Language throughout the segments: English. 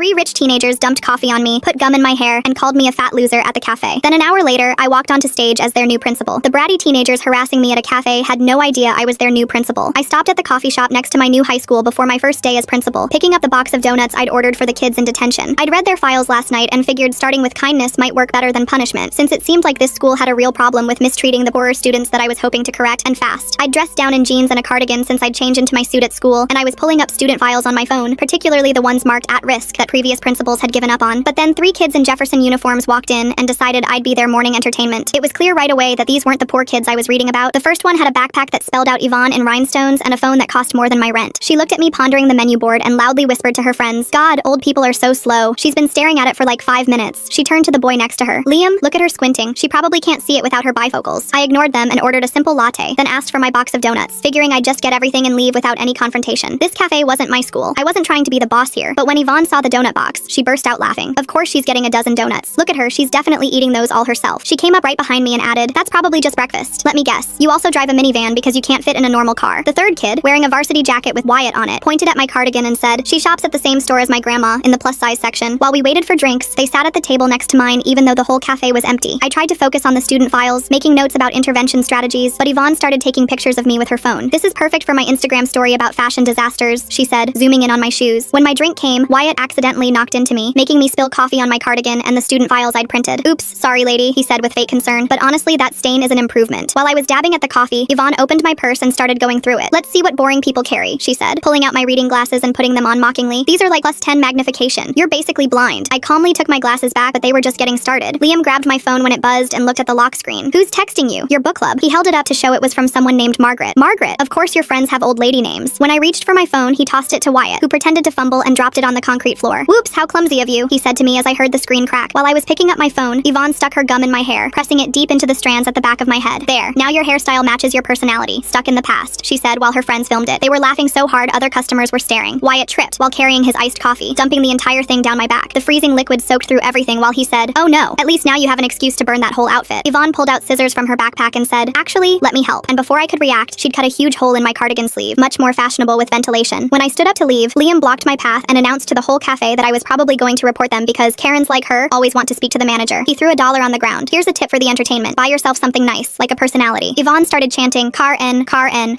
3 rich teenagers dumped coffee on me, put gum in my hair, and called me a fat loser at the cafe. Then an hour later, I walked onto stage as their new principal. The bratty teenagers harassing me at a cafe had no idea I was their new principal. I stopped at the coffee shop next to my new high school before my first day as principal, picking up the box of donuts I'd ordered for the kids in detention. I'd read their files last night and figured starting with kindness might work better than punishment, since it seemed like this school had a real problem with mistreating the poorer students that I was hoping to correct, and fast. I'd dressed down in jeans and a cardigan since I'd changed into my suit at school, and I was pulling up student files on my phone, particularly the ones marked at risk that previous principals had given up on. But then 3 kids in Jefferson uniforms walked in and decided I'd be their morning entertainment. It was clear right away that these weren't the poor kids I was reading about. The first one had a backpack that spelled out Yvonne in rhinestones and a phone that cost more than my rent. She looked at me pondering the menu board and loudly whispered to her friends, "God, old people are so slow. She's been staring at it for like 5 minutes." She turned to the boy next to her. "Liam, look at her squinting. She probably can't see it without her bifocals." I ignored them and ordered a simple latte, then asked for my box of donuts, figuring I'd just get everything and leave without any confrontation. This cafe wasn't my school. I wasn't trying to be the boss here, but when Yvonne saw the donut box, she burst out laughing. Of course she's getting a dozen donuts. Look at her, she's definitely eating those all herself. She came up right behind me and added, "That's probably just breakfast. Let me guess, you also drive a minivan because you can't fit in a normal car." The third kid, wearing a varsity jacket with Wyatt on it, pointed at my cardigan and said, "She shops at the same store as my grandma, in the plus-size section." While we waited for drinks, they sat at the table next to mine even though the whole cafe was empty. I tried to focus on the student files, making notes about intervention strategies, but Yvonne started taking pictures of me with her phone. "This is perfect for my Instagram story about fashion disasters," she said, zooming in on my shoes. When my drink came, Wyatt accidentally knocked into me, making me spill coffee on my cardigan and the student files I'd printed. "Oops, sorry lady," he said with fake concern, "but honestly that stain is an improvement." While I was dabbing at the coffee, Yvonne opened my purse and started going through it. "Let's see what boring people carry," she said, pulling out my reading glasses and putting them on mockingly. "These are like +10 magnification. You're basically blind." I calmly took my glasses back, but they were just getting started. Liam grabbed my phone when it buzzed and looked at the lock screen. "Who's texting you?" "Your book club." He held it up to show it was from someone named Margaret. "Margaret? Of course your friends have old lady names." When I reached for my phone, he tossed it to Wyatt, who pretended to fumble and dropped it on the concrete floor. "Whoops, how clumsy of you," he said to me as I heard the screen crack. While I was picking up my phone, Yvonne stuck her gum in my hair, pressing it deep into the strands at the back of my head. "There, now your hairstyle matches your personality. Stuck in the past," she said while her friends filmed it. They were laughing so hard other customers were staring. Wyatt tripped while carrying his iced coffee, dumping the entire thing down my back. The freezing liquid soaked through everything while he said, "Oh no, at least now you have an excuse to burn that whole outfit." Yvonne pulled out scissors from her backpack and said, "Actually, let me help." And before I could react, she'd cut a huge hole in my cardigan sleeve, much more fashionable with ventilation. When I stood up to leave, Liam blocked my path and announced to the whole cafe that I was probably going to report them because Karens like her always want to speak to the manager. He threw $1 on the ground. "Here's a tip for the entertainment. Buy yourself something nice, like a personality." Yvonne started chanting, car N,"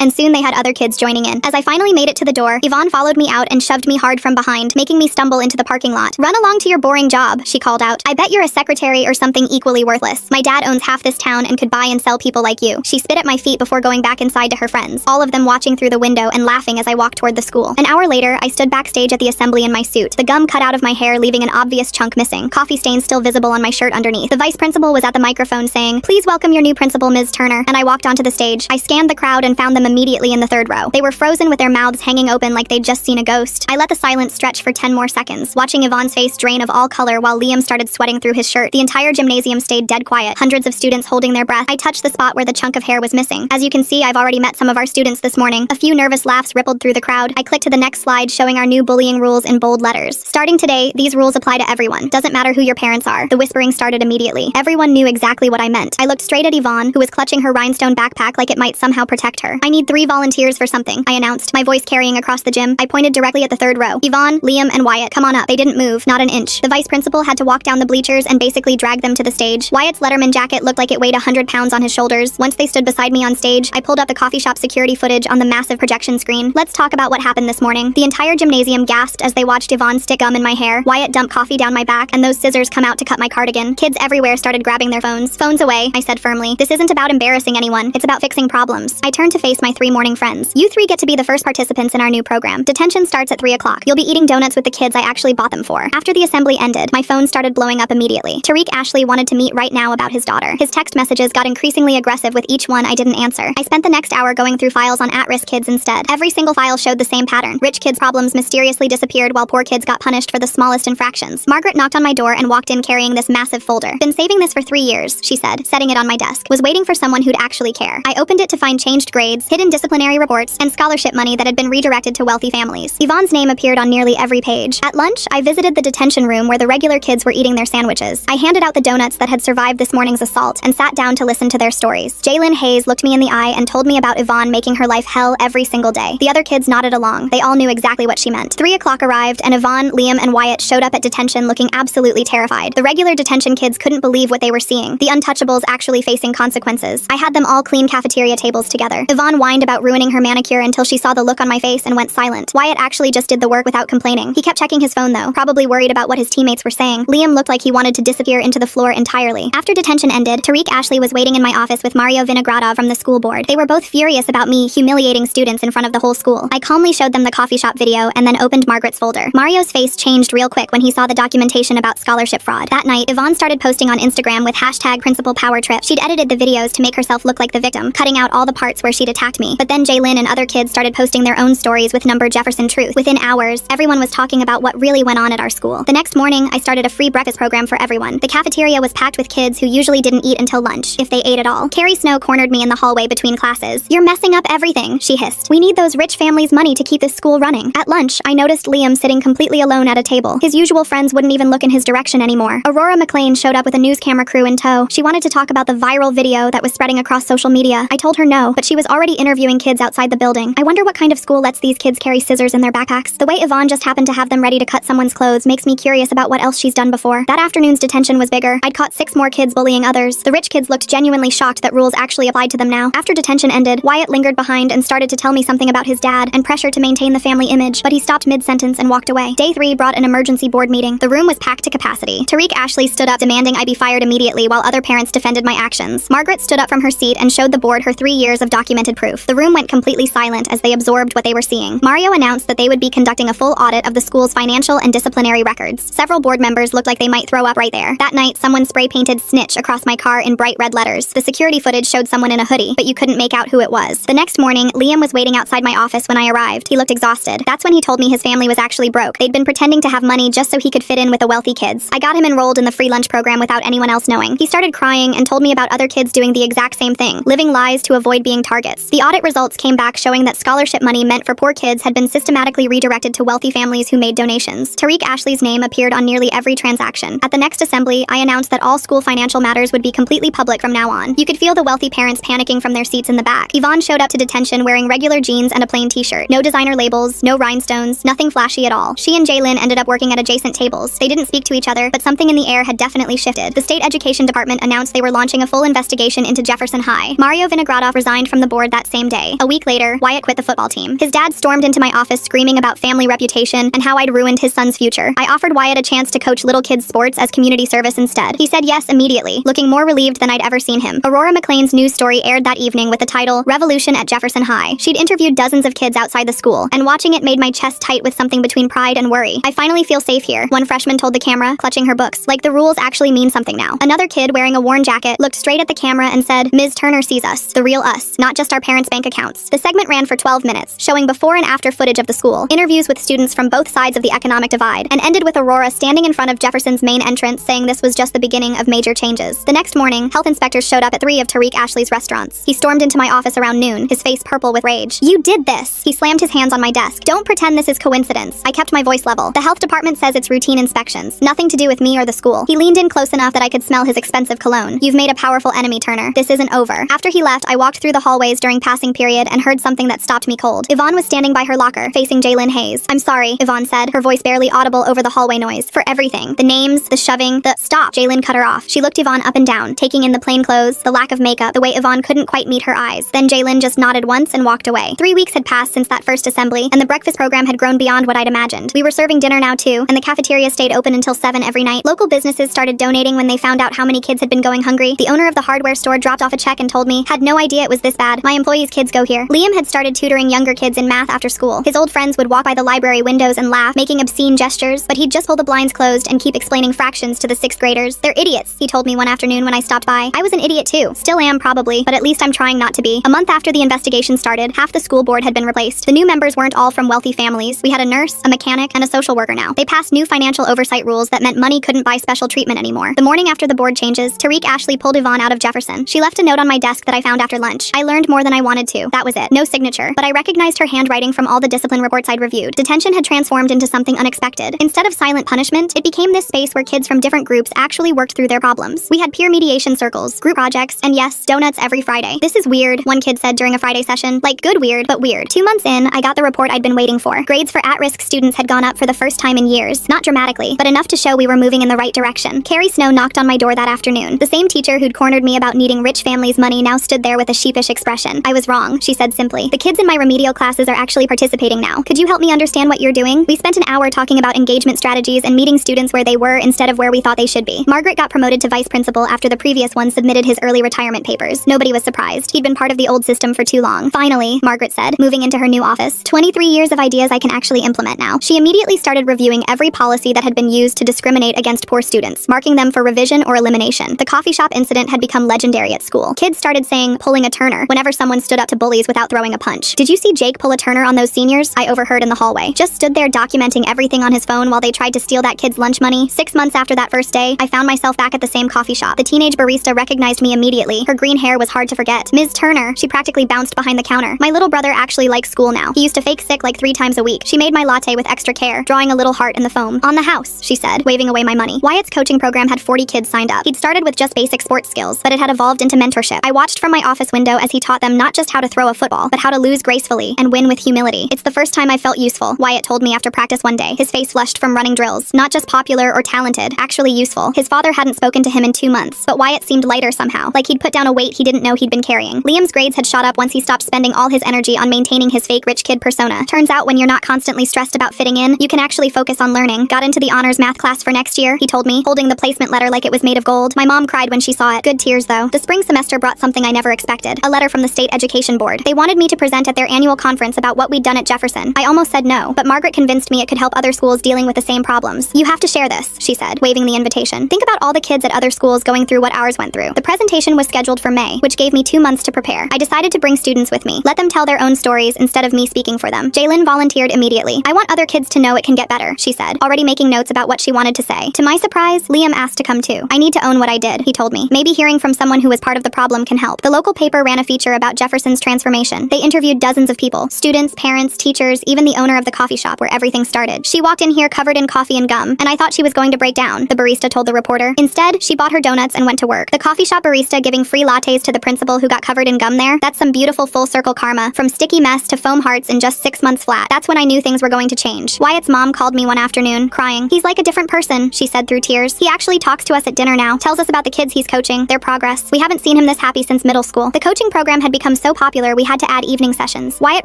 and soon they had other kids joining in. As I finally made it to the door, Yvonne followed me out and shoved me hard from behind, making me stumble into the parking lot. "Run along to your boring job," she called out. "I bet you're a secretary or something equally worthless. My dad owns half this town and could buy and sell people like you." She spit at my feet before going back inside to her friends, all of them watching through the window and laughing as I walked toward the school. An hour later, I stood backstage at the assembly in my suit, the gum cut out of my hair leaving an obvious chunk missing, coffee stains still visible on my shirt underneath. The vice principal was at the microphone saying, "Please welcome your new principal, Ms. Turner," and I walked onto the stage. I scanned the crowd and found them immediately in the 3rd row. They were frozen with their mouths hanging open like they'd just seen a ghost. I let the silence stretch for 10 more seconds, watching Yvonne's face drain of all color while Liam started sweating through his shirt. The entire gymnasium stayed dead quiet, hundreds of students holding their breath. I touched the spot where the chunk of hair was missing. As you can see, I've already met some of our students this morning. A few nervous laughs rippled through the crowd. I clicked to the next slide showing our new bullying rules in bold letters. "Starting today, these rules apply to everyone. Doesn't matter who your parents are." The whispering started immediately. Everyone knew exactly what I meant. I looked straight at Yvonne, who was clutching her rhinestone backpack like it might somehow protect her. "I need 3 volunteers for something," I announced, my voice carrying across the gym. I pointed directly at the 3rd row. "Yvonne, Liam, and Wyatt, come on up." They didn't move, not an inch. The vice principal had to walk down the bleachers and basically drag them to the stage. Wyatt's Letterman jacket looked like it weighed 100 pounds on his shoulders. Once they stood beside me on stage, I pulled up the coffee shop security footage on the massive projection screen. "Let's talk about what happened this morning." The entire gymnasium gasped as they watched Yvonne stick gum in my hair, Wyatt dump coffee down my back, and those scissors come out to cut my cardigan. Kids everywhere started grabbing their phones. "Phones away," I said firmly. "This isn't about embarrassing anyone. It's about fixing problems." I turned to face my 3 morning friends. "You 3 get to be the first participants in our new program. Detention starts at 3 o'clock. You'll be eating donuts with the kids I actually bought them for." After the assembly ended, my phone started blowing up immediately. Tariq Ashley wanted to meet right now about his daughter. His text messages got increasingly aggressive with each one I didn't answer. I spent the next hour going through files on at-risk kids instead. Every single file showed the same pattern. Rich kids' problems mysteriously disappeared while poor kids got punished for the smallest infractions. Margaret knocked on my door and walked in carrying this massive folder. "Been saving this for 3 years," she said, setting it on my desk. "Was waiting for someone who'd actually care." I opened it to find changed grades, hidden disciplinary reports, and scholarship money that had been redirected to wealthy families. Yvonne's name appeared on nearly every page. At lunch, I visited the detention room where the regular kids were eating their sandwiches. I handed out the donuts that had survived this morning's assault and sat down to listen to their stories. Jalen Hayes looked me in the eye and told me about Yvonne making her life hell every single day. The other kids nodded along. They all knew exactly what she meant. 3 o'clock arrived, and Yvonne, Liam, and Wyatt showed up at detention looking absolutely terrified. The regular detention kids couldn't believe what they were seeing. The untouchables actually facing consequences. I had them all clean cafeteria tables together. Yvonne whined about ruining her manicure until she saw the look on my face and went silent. Wyatt actually just did the work without complaining. He kept checking his phone though, probably worried about what his teammates were saying. Liam looked like he wanted to disappear into the floor entirely. After detention ended, Tariq Ashley was waiting in my office with Mario Vinogradov from the school board. They were both furious about me humiliating students in front of the whole school. I calmly showed them the coffee shop video and then opened Margaret's folder. Mario's face changed real quick when he saw the documentation about scholarship fraud. That night, Yvonne started posting on Instagram with hashtag Principal Power Trip. She'd edited the videos to make herself look like the victim, cutting out all the parts where she'd attacked me. But then Jaylin and other kids started posting their own stories with number Jefferson truth. Within hours, everyone was talking about what really went on at our school. The next morning, I started a free breakfast program for everyone. The cafeteria was packed with kids who usually didn't eat until lunch, if they ate at all. Carrie Snow cornered me in the hallway between classes. "You're messing up everything," she hissed. "We need those rich families' money to keep this school running." At lunch, I noticed Liam sitting completely alone at a table. His usual friends wouldn't even look in his direction anymore. Aurora McLean showed up with a news camera crew in tow. She wanted to talk about the viral video that was spreading across social media. I told her no, but she was already interviewing kids outside the building. I wonder what kind of school lets these kids carry scissors in their backpacks. The way Yvonne just happened to have them ready to cut someone's clothes makes me curious about what else she's done before. That afternoon's detention was bigger. I'd caught 6 more kids bullying others. The rich kids looked genuinely shocked that rules actually applied to them now. After detention ended, Wyatt lingered behind and started to tell me something about his dad and pressure to maintain the family image, but he stopped mid-sentence and walked away. Day 3 brought an emergency board meeting. The room was packed to capacity. Tariq Ashley stood up demanding I be fired immediately while other parents defended my actions. Margaret stood up from her seat and showed the board her 3 years of documented proof. The room went completely silent as they absorbed what they were seeing. Mario announced that they would be conducting a full audit of the school's financial and disciplinary records. Several board members looked like they might throw up right there. That night, someone spray-painted "snitch" across my car in bright red letters. The security footage showed someone in a hoodie, but you couldn't make out who it was. The next morning, Liam was waiting outside my office when I arrived. He looked exhausted. That's when he told me his family was actually broke. They'd been pretending to have money just so he could fit in with the wealthy kids. I got him enrolled in the free lunch program without anyone else knowing. He started crying and told me about other kids doing the exact same thing, living lies to avoid being targets. The audit results came back showing that scholarship money meant for poor kids had been systematically redirected to wealthy families who made donations. Tariq Ashley's name appeared on nearly every transaction. At the next assembly, I announced that all school financial matters would be completely public from now on. You could feel the wealthy parents panicking from their seats in the back. Yvonne showed up to detention wearing regular jeans and a plain t-shirt. No designer labels, no rhinestones, nothing flashy at all. She and Jaylin ended up working at adjacent tables. They didn't speak to each other, but something in the air had definitely shifted. The state education department announced they were launching a full investigation into Jefferson High. Mario Vinogradov resigned from the board that same day. A week later, Wyatt quit the football team. His dad stormed into my office screaming about family reputation and how I'd ruined his son's future. I offered Wyatt a chance to coach little kids' sports as community service instead. He said yes immediately, looking more relieved than I'd ever seen him. Aurora McLean's news story aired that evening with the title, "Revolution at Jefferson High." She'd interviewed dozens of kids outside the school, and watching it made my chest tight with something between pride and worry. "I finally feel safe here," one freshman told the camera, clutching her books. "Like the rules actually mean something now." Another kid wearing a worn jacket looked straight at the camera and said, "Ms. Turner sees us, the real us, not just our parents' bank accounts." The segment ran for 12 minutes, showing before and after footage of the school, interviews with students from both sides of the economic divide, and ended with Aurora standing in front of Jefferson's main entrance saying this was just the beginning of major changes. The next morning, health inspectors showed up at 3 of Tariq Ashley's restaurants. He stormed into my office around noon, his face purple with rage. "You did this!" He slammed his hands on my desk. "Don't pretend this is coincidence." I kept my voice level. "The health department says it's routine inspections. Nothing to do with me or the school." He leaned in close enough that I could smell his expensive cologne. "You've made a powerful enemy, Turner. This isn't over." After he left, I walked through the hallways during passing period and heard something that stopped me cold. Yvonne was standing by her locker, facing Jaylin Hayes. "I'm sorry," Yvonne said, her voice barely audible over the hallway noise. "For everything. The names, the shoving, the—" "Stop!" Jaylin cut her off. She looked Yvonne up and down, taking in the plain clothes, the lack of makeup, the way Yvonne couldn't quite meet her eyes. Then Jaylin just nodded once and walked away. 3 weeks had passed since that first assembly, and the breakfast program had grown beyond what I'd imagined. We were serving dinner now too, and the cafeteria stayed open until 7 every night. Local businesses started donating when they found out how many kids had been going hungry. The owner of the hardware store dropped off a check and told me, "Had no idea it was this bad. My employees' kids go here." Liam had started tutoring younger kids in math after school. His old friends would walk by the library windows and laugh, making obscene gestures, but he'd just pull the blinds closed and keep explaining fractions to the 6th graders. "They're idiots," he told me one afternoon when I stopped by. I was an idiot too. Still am probably, but at least I'm trying not to be. A month after the investigation started, half the school board had been replaced. The new members weren't all from wealthy families. We had a nurse, a mechanic, and a social worker now. They passed new financial oversight rules that meant money couldn't buy special treatment anymore. The morning after the board changes, Tariq Ashley pulled Yvonne out of Jefferson. She left a note on my desk that I found after lunch. I learned more than I wanted to. That was it. No signature, but I recognized her handwriting from all the discipline reports I'd reviewed. Detention had transformed into something unexpected. Instead of silent punishment, it became this space where kids from different groups actually worked through their problems. We had peer mediation circles, group projects, and yes, donuts every Friday. "This is weird," one kid said during a Friday session. "Like, good weird, but weird." 2 months in, I got the report I'd been waiting for. Grades for at-risk students had gone up up for the first time in years, not dramatically, but enough to show we were moving in the right direction. Carrie Snow knocked on my door that afternoon. The same teacher who'd cornered me about needing rich families' money now stood there with a sheepish expression. I was wrong, she said simply. The kids in my remedial classes are actually participating now. Could you help me understand what you're doing? We spent an hour talking about engagement strategies and meeting students where they were instead of where we thought they should be. Margaret got promoted to vice principal after the previous one submitted his early retirement papers. Nobody was surprised. He'd been part of the old system for too long. Finally, Margaret said, moving into her new office. 23 years of ideas I can actually implement now. She immediately started reviewing every policy that had been used to discriminate against poor students, marking them for revision or elimination. The coffee shop incident had become legendary at school. Kids started saying, pulling a Turner, whenever someone stood up to bullies without throwing a punch. Did you see Jake pull a Turner on those seniors? I overheard in the hallway. Just stood there documenting everything on his phone while they tried to steal that kid's lunch money. 6 months after that first day, I found myself back at the same coffee shop. The teenage barista recognized me immediately. Her green hair was hard to forget. Ms. Turner, she practically bounced behind the counter. My little brother actually likes school now. He used to fake sick like 3 times a week. She made my latte with extra care, drawing a little heart in the foam. On the house, she said, waving away my money. Wyatt's coaching program had 40 kids signed up. He'd started with just basic sports skills, but it had evolved into mentorship. I watched from my office window as he taught them not just how to throw a football, but how to lose gracefully and win with humility. It's the first time I felt useful, Wyatt told me after practice one day, his face flushed from running drills. Not just popular or talented, actually useful. His father hadn't spoken to him in 2 months, but Wyatt seemed lighter somehow, like he'd put down a weight he didn't know he'd been carrying. Liam's grades had shot up once he stopped spending all his energy on maintaining his fake rich kid persona. Turns out when you're not constantly stressed about fitting in, you can actually focus on learning. Got into the honors math class for next year, he told me, holding the placement letter like it was made of gold. My mom cried when she saw it. Good tears though. The spring semester brought something I never expected. A letter from the state education board. They wanted me to present at their annual conference about what we'd done at Jefferson. I almost said no, but Margaret convinced me it could help other schools dealing with the same problems. You have to share this, she said, waving the invitation. Think about all the kids at other schools going through what ours went through. The presentation was scheduled for May, which gave me 2 months to prepare. I decided to bring students with me. Let them tell their own stories instead of me speaking for them. Jaylin volunteered immediately. I want other kids to know it can get better, she said, already making notes about what she wanted to say. To my surprise, Liam asked to come too. I need to own what I did, he told me. Maybe hearing from someone who was part of the problem can help. The local paper ran a feature about Jefferson's transformation. They interviewed dozens of people, students, parents, teachers, even the owner of the coffee shop where everything started. She walked in here covered in coffee and gum, and I thought she was going to break down, the barista told the reporter. Instead, she bought her donuts and went to work. The coffee shop barista giving free lattes to the principal who got covered in gum there? That's some beautiful full circle karma, from sticky mess to foam hearts in just 6 months flat. That's when I knew things were going to change. Wyatt's mom called me one afternoon, crying. He's like a different person, she said through tears. He actually talks to us at dinner now, tells us about the kids he's coaching, their progress. We haven't seen him this happy since middle school. The coaching program had become so popular we had to add evening sessions. Wyatt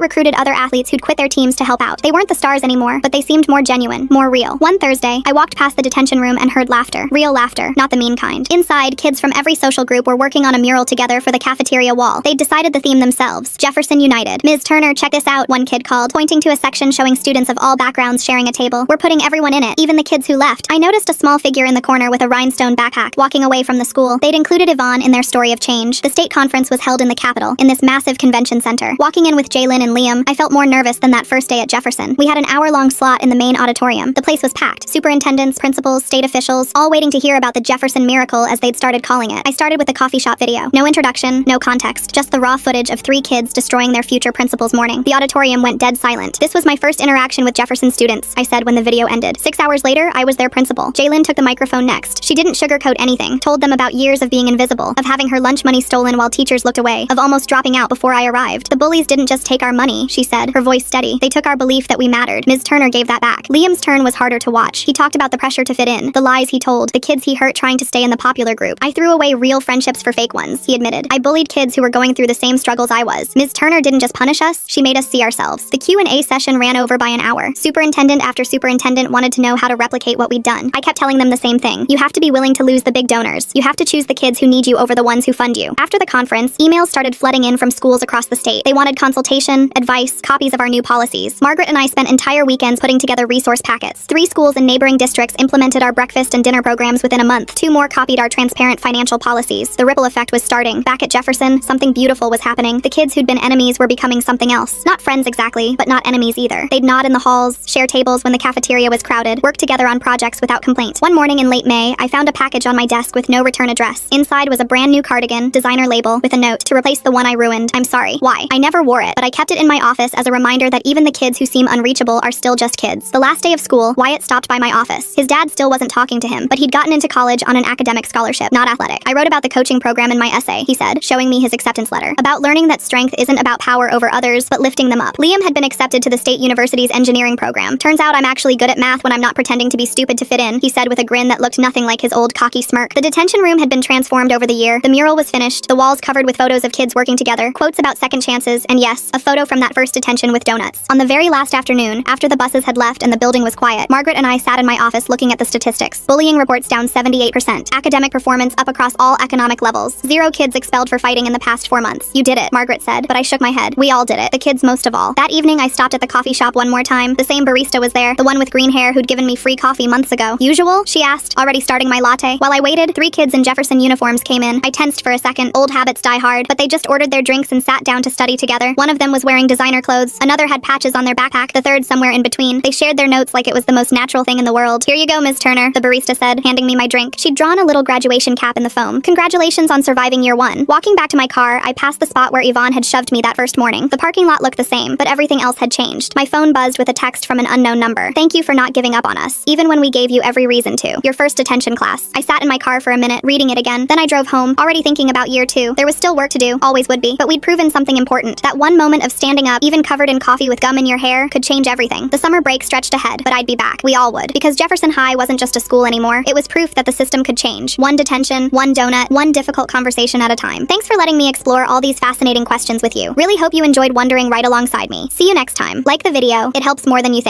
recruited other athletes who'd quit their teams to help out. They weren't the stars anymore, but they seemed more genuine, more real. One Thursday, I walked past the detention room and heard laughter. Real laughter, not the mean kind. Inside, kids from every social group were working on a mural together for the cafeteria wall. They'd decided the theme themselves. Jefferson United. Ms. Turner, check this out, one kid called, pointing to a section showing students of all backgrounds sharing a table. We're putting everyone in it, even the kids who left. I noticed a small figure in the corner with a rhinestone backpack, walking away from the school. They'd included Yvonne in their story of change. The state conference was held in the Capitol, in this massive convention center. Walking in with Jaylin and Liam, I felt more nervous than that first day at Jefferson. We had an hour-long slot in the main auditorium. The place was packed. Superintendents, principals, state officials, all waiting to hear about the Jefferson miracle as they'd started calling it. I started with a coffee shop video. No introduction, no context, just the raw footage of 3 kids destroying their future principal's morning. The auditorium went dead silent. This was my first interaction with Jefferson students, I said when the video ended. 6 hours later, I was their principal. Jaylin took the microphone next. She didn't sugarcoat anything, told them about years of being invisible, of having her lunch money stolen while teachers looked away, of almost dropping out before I arrived. The bullies didn't just take our money, she said, her voice steady. They took our belief that we mattered. Ms. Turner gave that back. Liam's turn was harder to watch. He talked about the pressure to fit in, the lies he told, the kids he hurt trying to stay in the popular group. I threw away real friendships for fake ones, he admitted. I bullied kids who were going through the same struggles I was. Ms. Turner didn't just punish us, she made us see ourselves. The Q&A session ran over by an hour. Superintendent after superintendent wanted to know how to replicate what we'd done. I kept telling them the same thing. You have to be willing to lose the big donors. You have to choose the kids who need you over the ones who fund you. After the conference, emails started flooding in from schools across the state. They wanted consultation, advice, copies of our new policies. Margaret and I spent entire weekends putting together resource packets. 3 schools in neighboring districts implemented our breakfast and dinner programs within a month. 2 more copied our transparent financial policies. The ripple effect was starting. Back at Jefferson, something beautiful was happening. The kids who'd been enemies were becoming something else. Not friends exactly, but not enemies either. They'd nod in the halls, share tables when the cafeteria was crowded, work together on projects without complaint. One morning in late May, I found a package on my desk with no return address. Inside was a brand new cardigan, designer label, with a note to replace the one I ruined. I'm sorry. Why? I never wore it, but I kept it in my office as a reminder that even the kids who seem unreachable are still just kids. The last day of school, Wyatt stopped by my office. His dad still wasn't talking to him, but he'd gotten into college on an academic scholarship, not athletic. I wrote about the coaching program in my essay, he said, showing me his acceptance letter. About learning that strength isn't about power over others, but lifting them up. Liam had been accepted to the state university's engineering program. Turns out I'm actually good at math when I'm not pretending to be stupid to fit in, he said with a grin that looked nothing like his old cocky smirk. The detention room had been transformed over the year. The mural was finished, the walls covered with photos of kids working together, quotes about second chances, and yes, a photo from that first detention with donuts. On the very last afternoon, after the buses had left and the building was quiet, Margaret and I sat in my office looking at the statistics. Bullying reports down 78%. Academic performance up across all economic levels. 0 kids expelled for fighting in the past 4 months. You did it, Margaret said, but I shook my head. We all did it. The kids most of all. That evening I stopped at the coffee shop one more time. The same barista was there, the one with green hair who'd given me free coffee months ago. Usual? She asked, already starting my latte. While I waited, 3 kids in Jefferson uniforms came in. I tensed for a second. Old habits die hard, but they just ordered their drinks and sat down to study together. One of them was wearing designer clothes, another had patches on their backpack, the third somewhere in between. They shared their notes like it was the most natural thing in the world. Here you go, Ms. Turner, the barista said, handing me my drink. She'd drawn a little graduation cap in the foam. Congratulations on surviving year 1. Walking back to my car, I passed the spot where Yvonne had shoved me that first morning. The parking lot looked the same, but everything else had changed. My phone buzzed with a text from an unknown number. Thank you for not giving up on us, even when we gave you every reason to. Your first detention class. I sat in my car for a minute, reading it again. Then I drove home, already thinking about year 2. There was still work to do, always would be, but we'd proven something important. That one moment of standing up, even covered in coffee with gum in your hair, could change everything. The summer break stretched ahead, but I'd be back. We all would. Because Jefferson High wasn't just a school anymore. It was proof that the system could change. One detention, one donut, one difficult conversation at a time. Thanks for letting me explore all these fascinating questions with you. Really hope you enjoyed wondering right alongside me. See you next time. Like the video, it helps more than you think.